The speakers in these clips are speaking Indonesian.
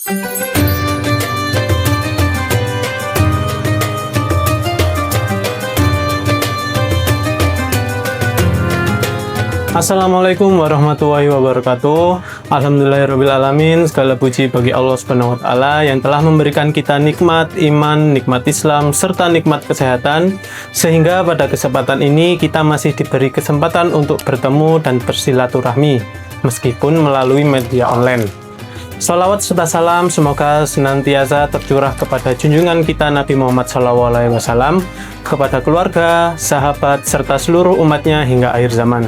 Assalamualaikum warahmatullahi wabarakatuh. Alhamdulillahirrabbilalamin. Segala puji bagi Allah Subhanahu wa Ta'ala yang telah memberikan kita nikmat iman, nikmat Islam, serta nikmat kesehatan, sehingga pada kesempatan ini kita masih diberi kesempatan untuk bertemu dan bersilaturahmi meskipun melalui media online. Salawat serta salam semoga senantiasa tercurah kepada junjungan kita Nabi Muhammad SAW, kepada keluarga, sahabat, serta seluruh umatnya hingga akhir zaman.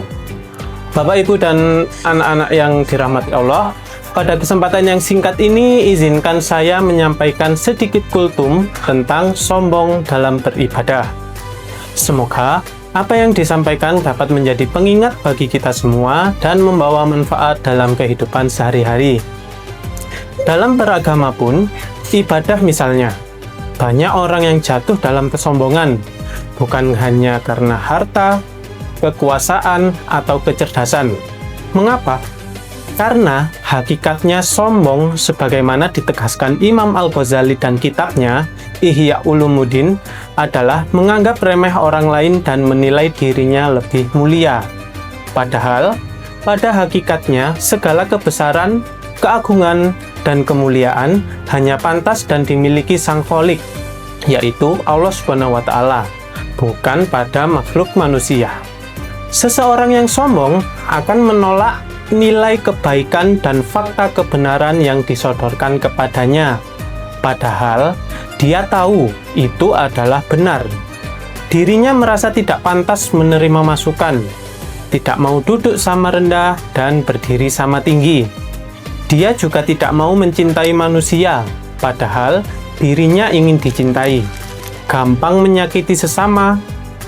Bapak, Ibu, dan anak-anak yang dirahmati Allah, pada kesempatan yang singkat ini izinkan saya menyampaikan sedikit kultum tentang sombong dalam beribadah. Semoga apa yang disampaikan dapat menjadi pengingat bagi kita semua dan membawa manfaat dalam kehidupan sehari-hari. Dalam beragama pun, ibadah misalnya, banyak orang yang jatuh dalam kesombongan, bukan hanya karena harta, kekuasaan, atau kecerdasan. Mengapa? Karena hakikatnya sombong sebagaimana ditegaskan Imam Al-Ghazali dan kitabnya Ihya Ulumuddin adalah menganggap remeh orang lain dan menilai dirinya lebih mulia. Padahal, pada hakikatnya segala kebesaran, keagungan, dan kemuliaan hanya pantas dan dimiliki Sang Kholik, yaitu Allah Subhanahu wa Ta'ala, bukan pada makhluk manusia. Seseorang yang sombong akan menolak nilai kebaikan dan fakta kebenaran yang disodorkan kepadanya. Padahal, dia tahu itu adalah benar. Dirinya merasa tidak pantas menerima masukan, tidak mau duduk sama rendah dan berdiri sama tinggi. Dia juga tidak mau mencintai manusia, padahal dirinya ingin dicintai. Gampang menyakiti sesama,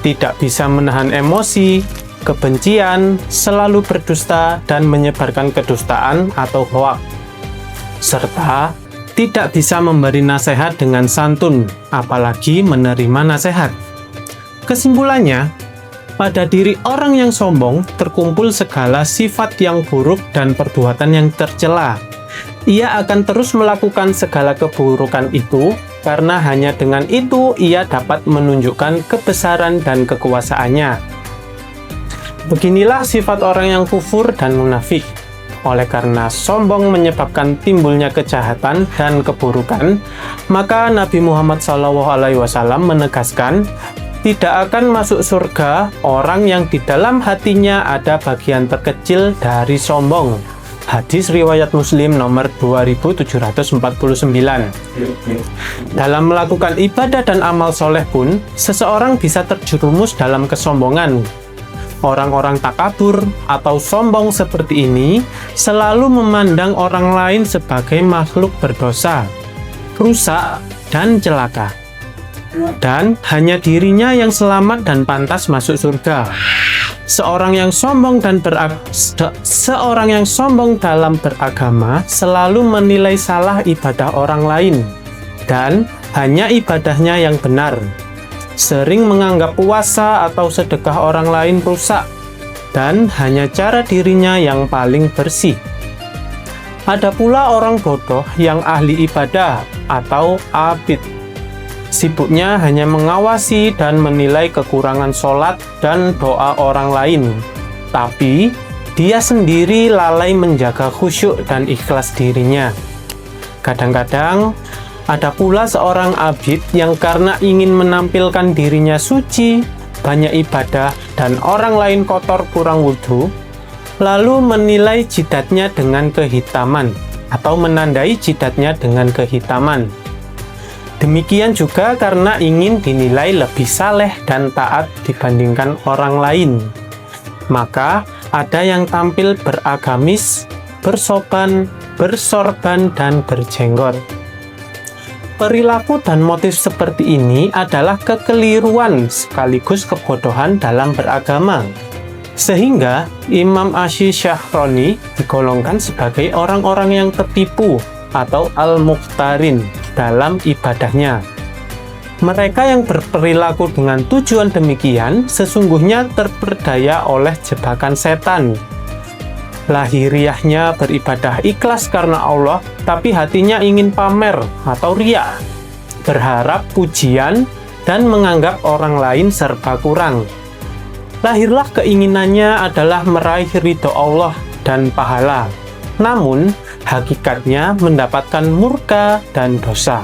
tidak bisa menahan emosi, kebencian, selalu berdusta dan menyebarkan kedustaan atau hoak, serta tidak bisa memberi nasihat dengan santun, apalagi menerima nasihat. Kesimpulannya, pada diri orang yang sombong terkumpul segala sifat yang buruk dan perbuatan yang tercela. Ia akan terus melakukan segala keburukan itu karena hanya dengan itu ia dapat menunjukkan kebesaran dan kekuasaannya. Beginilah sifat orang yang kufur dan munafik. Oleh karena sombong menyebabkan timbulnya kejahatan dan keburukan, maka Nabi Muhammad SAW menegaskan, tidak akan masuk surga orang yang di dalam hatinya ada bagian terkecil dari sombong. Hadis riwayat Muslim nomor 2749. Dalam melakukan ibadah dan amal soleh pun, seseorang bisa terjerumus dalam kesombongan. Orang-orang takabur atau sombong seperti ini selalu memandang orang lain sebagai makhluk berdosa, rusak, dan celaka. Dan hanya dirinya yang selamat dan pantas masuk surga. Seorang yang sombong dalam beragama selalu menilai salah ibadah orang lain dan hanya ibadahnya yang benar. Sering menganggap puasa atau sedekah orang lain rusak dan hanya cara dirinya yang paling bersih. Ada pula orang bodoh yang ahli ibadah atau abid. Sibuknya hanya mengawasi dan menilai kekurangan sholat dan doa orang lain, tapi dia sendiri lalai menjaga khusyuk dan ikhlas dirinya. Kadang-kadang ada pula seorang abid yang karena ingin menampilkan dirinya suci, banyak ibadah, dan orang lain kotor kurang wudhu, lalu menilai jidatnya dengan kehitaman, atau menandai jidatnya dengan kehitaman. Demikian juga karena ingin dinilai lebih saleh dan taat dibandingkan orang lain. Maka ada yang tampil beragamis, bersopan, bersorban, dan berjenggot. Perilaku dan motif seperti ini adalah kekeliruan sekaligus kebodohan dalam beragama. Sehingga Imam Asy-Syahroni digolongkan sebagai orang-orang yang tertipu atau al-mukhtarin dalam ibadahnya. Mereka yang berperilaku dengan tujuan demikian sesungguhnya terperdaya oleh jebakan setan. Lahiriahnya beribadah ikhlas karena Allah, tapi hatinya ingin pamer atau riya, berharap pujian, dan menganggap orang lain serba kurang. Lahirlah keinginannya adalah meraih ridho Allah dan pahala, namun hakikatnya mendapatkan murka dan dosa.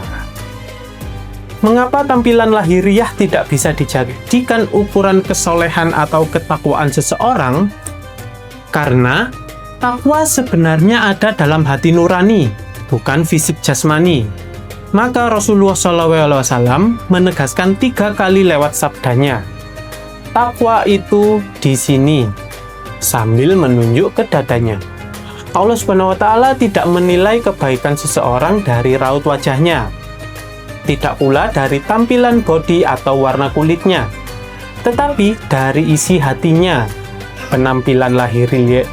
Mengapa tampilan lahiriah tidak bisa dijadikan ukuran kesolehan atau ketakwaan seseorang? Karena takwa sebenarnya ada dalam hati nurani, bukan fisik jasmani. Maka Rasulullah SAW menegaskan 3 kali lewat sabdanya, takwa itu di sini, sambil menunjuk ke dadanya. Allah SWT tidak menilai kebaikan seseorang dari raut wajahnya, tidak pula dari tampilan bodi atau warna kulitnya, tetapi dari isi hatinya. Penampilan lahiriah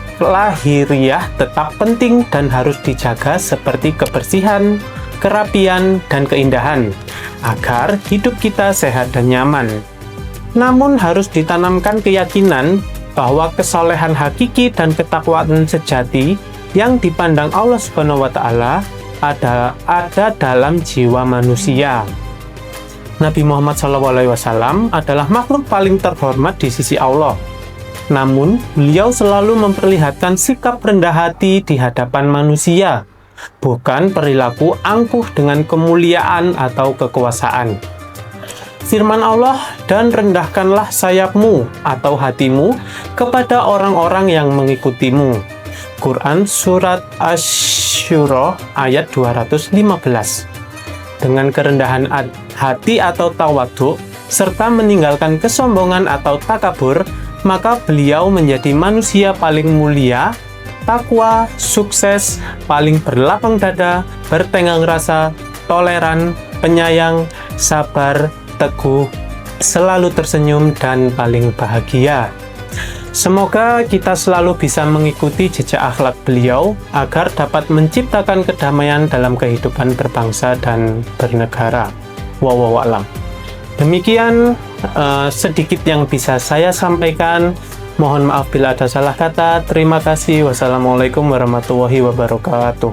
tetap penting dan harus dijaga seperti kebersihan, kerapian, dan keindahan, agar hidup kita sehat dan nyaman. Namun harus ditanamkan keyakinan bahwa kesolehan hakiki dan ketakwaan sejati yang dipandang Allah SWT ada dalam jiwa manusia. Nabi Muhammad SAW adalah makhluk paling terhormat di sisi Allah. Namun, beliau selalu memperlihatkan sikap rendah hati di hadapan manusia, bukan perilaku angkuh dengan kemuliaan atau kekuasaan. Firman Allah, dan rendahkanlah sayapmu atau hatimu kepada orang-orang yang mengikutimu. Quran Surat Asy-Syura ayat 215. Dengan kerendahan hati atau tawadhu, serta meninggalkan kesombongan atau takabur, maka beliau menjadi manusia paling mulia, takwa, sukses, paling berlapang dada, bertenggang rasa, toleran, penyayang, sabar, teguh, selalu tersenyum, dan paling bahagia. Semoga kita selalu bisa mengikuti jejak akhlak beliau agar dapat menciptakan kedamaian dalam kehidupan berbangsa dan bernegara. Wallahu a'lam. Demikian sedikit yang bisa saya sampaikan. Mohon maaf bila ada salah kata. Terima kasih. Wassalamualaikum warahmatullahi wabarakatuh.